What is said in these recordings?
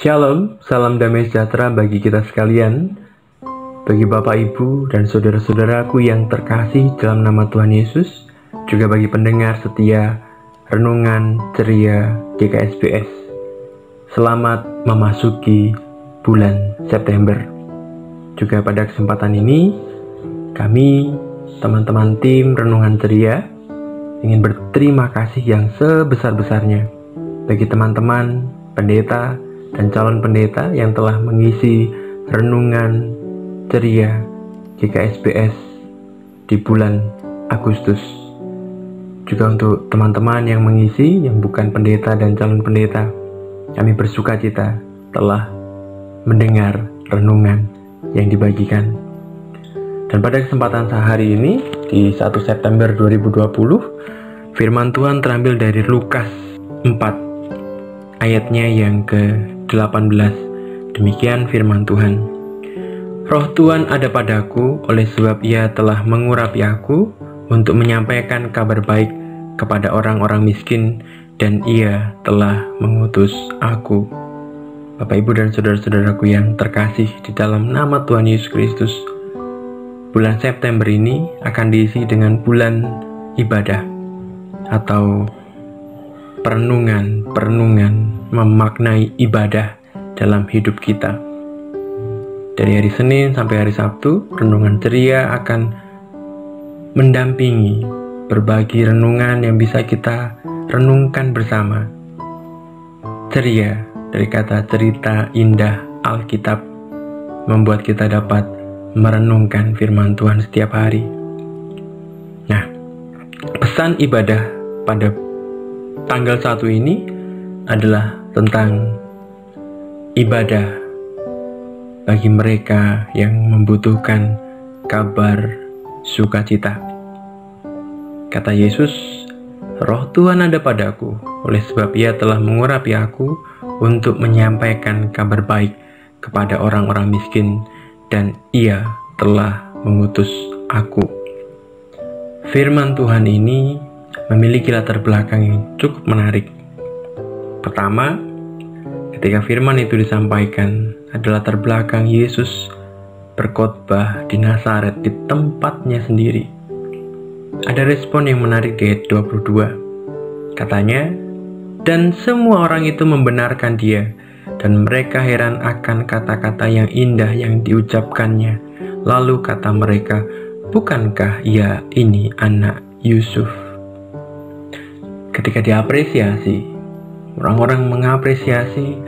Shalom, salam damai sejahtera bagi kita sekalian, bagi Bapak, Ibu, dan saudara-saudaraku yang terkasih dalam nama Tuhan Yesus, juga bagi pendengar setia Renungan Ceria GKSBS. Selamat memasuki bulan September. Juga pada kesempatan ini, kami, teman-teman tim Renungan Ceria, ingin berterima kasih yang sebesar-besarnya bagi teman-teman pendeta dan calon pendeta yang telah mengisi Renungan Ceria GKSBS di bulan Agustus. Juga untuk teman-teman yang mengisi yang bukan pendeta dan calon pendeta, kami bersuka cita telah mendengar renungan yang dibagikan. Dan pada kesempatan sehari ini di 1 September 2020, firman Tuhan terambil dari Lukas 4 ayatnya yang ke-18. Demikian firman Tuhan. Roh Tuhan ada padaku, oleh sebab Ia telah mengurapi aku untuk menyampaikan kabar baik kepada orang-orang miskin, dan Ia telah mengutus aku. Bapak, Ibu, dan saudara-saudaraku yang terkasih di dalam nama Tuhan Yesus Kristus, bulan September ini akan diisi dengan bulan ibadah atau perenungan memaknai ibadah dalam hidup kita. Dari hari Senin sampai hari Sabtu, Renungan Ceria akan mendampingi berbagi renungan yang bisa kita renungkan bersama. Ceria dari kata cerita indah Alkitab membuat kita dapat merenungkan firman Tuhan setiap hari. Nah, pesan ibadah pada tanggal 1 ini adalah tentang ibadah bagi mereka yang membutuhkan kabar sukacita. Kata Yesus, Roh Tuhan ada padaku, oleh sebab Ia telah mengurapi aku untuk menyampaikan kabar baik kepada orang-orang miskin, dan Ia telah mengutus aku. Firman Tuhan ini memiliki latar belakang yang cukup menarik. Pertama, ketika firman itu disampaikan, adalah latar belakang Yesus berkhotbah di Nazaret di tempatnya sendiri. Ada respon yang menarik di ayat 22. Katanya, dan semua orang itu membenarkan Dia, dan mereka heran akan kata-kata yang indah yang diucapkannya. Lalu kata mereka, bukankah Ia ini anak Yusuf? Ketika diapresiasi, orang-orang mengapresiasi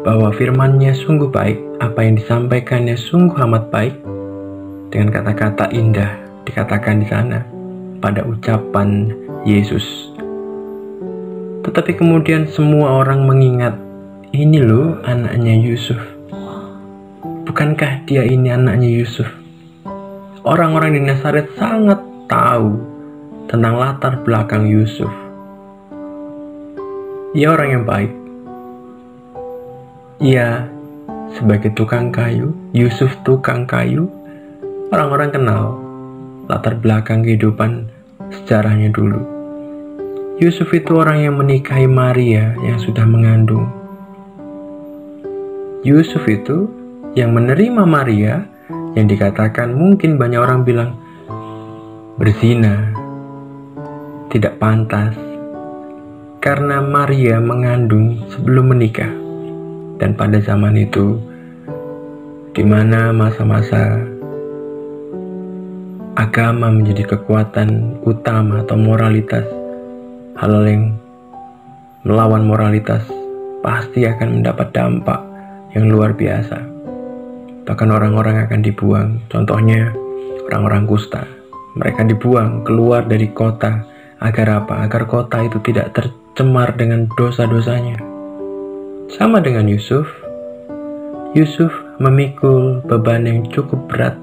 bahwa firman-Nya sungguh baik, apa yang disampaikannya sungguh amat baik. Dengan kata-kata indah dikatakan di sana pada ucapan Yesus. Tetapi kemudian semua orang mengingat, ini loh anaknya Yusuf. Bukankah dia ini anaknya Yusuf? Orang-orang di Nazaret sangat tahu tentang latar belakang Yusuf. Ia orang yang baik. Ia sebagai tukang kayu, Yusuf tukang kayu. Orang-orang kenal latar belakang kehidupan sejarahnya dulu. Yusuf itu orang yang menikahi Maria yang sudah mengandung. Yusuf itu yang menerima Maria yang dikatakan mungkin banyak orang bilang berzina, tidak pantas, karena Maria mengandung sebelum menikah. Dan pada zaman itu, di mana masa-masa agama menjadi kekuatan utama atau moralitas, hal yang melawan moralitas pasti akan mendapat dampak yang luar biasa. Bahkan orang-orang akan dibuang. Contohnya orang-orang kusta. Mereka dibuang keluar dari kota. Agar apa? Agar kota itu tidak tercemar dengan dosa-dosanya. Sama dengan Yusuf. Yusuf memikul beban yang cukup berat,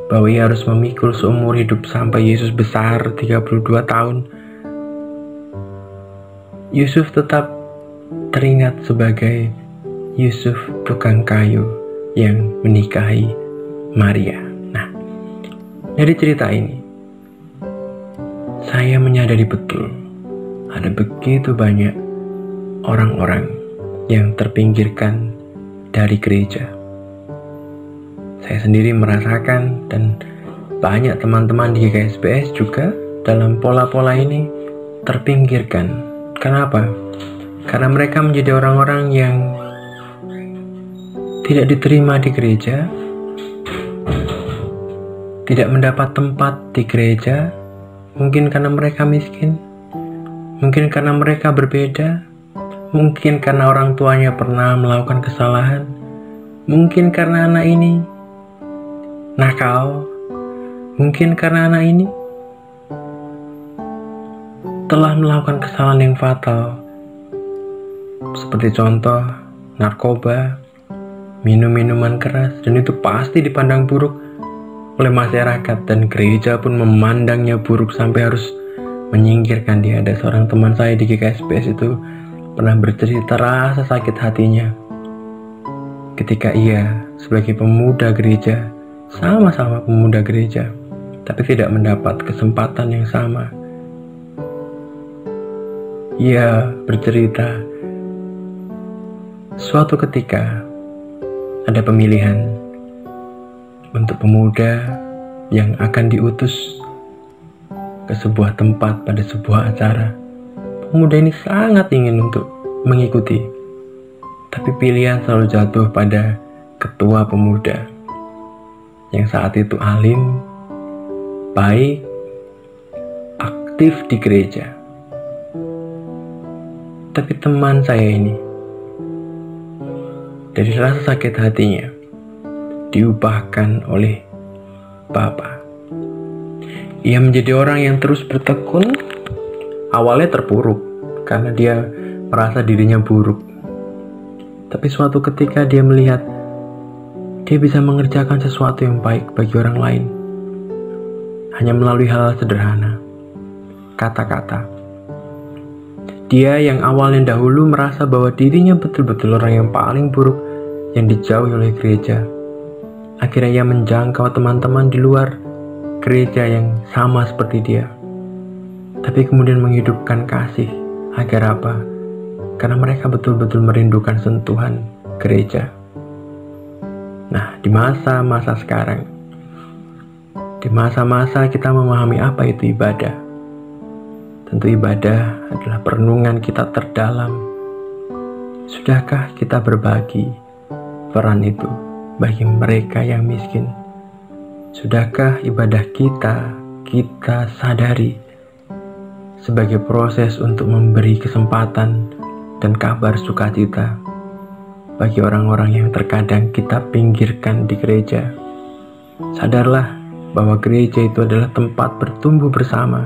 bahwa ia harus memikul seumur hidup sampai Yesus besar 32 tahun. Yusuf tetap teringat sebagai Yusuf tukang kayu yang menikahi Maria. Nah, dari cerita ini saya menyadari betul ada begitu banyak orang-orang yang terpinggirkan dari gereja. Saya sendiri merasakan, dan banyak teman-teman di GKSBS juga dalam pola-pola ini terpinggirkan. Kenapa? Karena mereka menjadi orang-orang yang tidak diterima di gereja, tidak mendapat tempat di gereja, mungkin karena mereka miskin, mungkin karena mereka berbeda, mungkin karena orang tuanya pernah melakukan kesalahan, mungkin karena anak ini nakal, mungkin karena anak ini telah melakukan kesalahan yang fatal, seperti contoh narkoba, minum minuman keras, dan itu pasti dipandang buruk oleh masyarakat, dan gereja pun memandangnya buruk sampai harus menyingkirkan dia. Ada seorang teman saya di GKSBS itu pernah bercerita rasa sakit hatinya ketika ia sebagai pemuda gereja, sama-sama pemuda gereja, tapi tidak mendapat kesempatan yang sama. Ia bercerita, suatu ketika ada pemilihan untuk pemuda yang akan diutus ke sebuah tempat pada sebuah acara. Pemuda ini sangat ingin untuk mengikuti, tapi pilihan selalu jatuh pada ketua pemuda yang saat itu alim, baik, aktif di gereja. Tapi teman saya ini, dari rasa sakit hatinya, diubahkan oleh Bapa. Ia menjadi orang yang terus bertekun. Awalnya terpuruk karena dia merasa dirinya buruk. Tapi suatu ketika dia melihat dia bisa mengerjakan sesuatu yang baik bagi orang lain, hanya melalui hal sederhana, kata-kata. Dia yang awalnya dahulu merasa bahwa dirinya betul-betul orang yang paling buruk yang dijauhi oleh gereja, akhirnya ia menjangkau teman-teman di luar gereja yang sama seperti dia, tapi kemudian menghidupkan kasih. Agar apa? Karena mereka betul-betul merindukan sentuhan gereja. Nah, di masa-masa sekarang, di masa-masa kita memahami apa itu ibadah, tentu ibadah adalah perenungan kita terdalam. Sudahkah kita berbagi peran itu bagi mereka yang miskin? Sudahkah ibadah kita sadari sebagai proses untuk memberi kesempatan dan kabar sukacita bagi orang-orang yang terkadang kita pinggirkan di gereja? Sadarlah bahwa gereja itu adalah tempat bertumbuh bersama,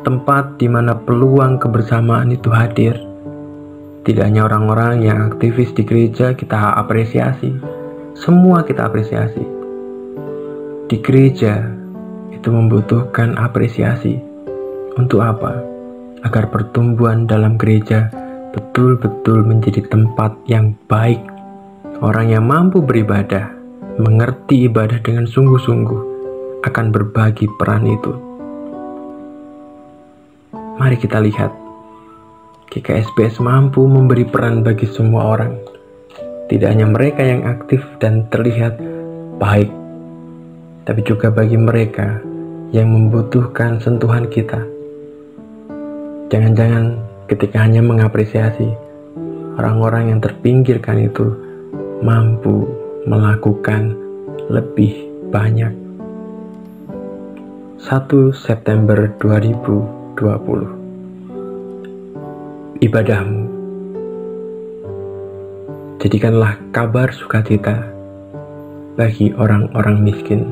tempat di mana peluang kebersamaan itu hadir. Tidak hanya orang-orang yang aktivis di gereja kita apresiasi, semua kita apresiasi. Di gereja itu membutuhkan apresiasi. Untuk apa? Agar pertumbuhan dalam gereja betul-betul menjadi tempat yang baik. Orang yang mampu beribadah, mengerti ibadah dengan sungguh-sungguh, akan berbagi peran itu. Mari kita lihat, GKSBS mampu memberi peran bagi semua orang. Tidak hanya mereka yang aktif dan terlihat baik, tapi juga bagi mereka yang membutuhkan sentuhan kita. Jangan-jangan ketika hanya mengapresiasi, orang-orang yang terpinggirkan itu mampu melakukan lebih banyak. 1 September 2020. Ibadahmu, jadikanlah kabar sukacita bagi orang-orang miskin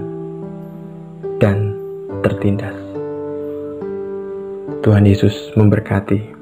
dan tertindas. Tuhan Yesus memberkati.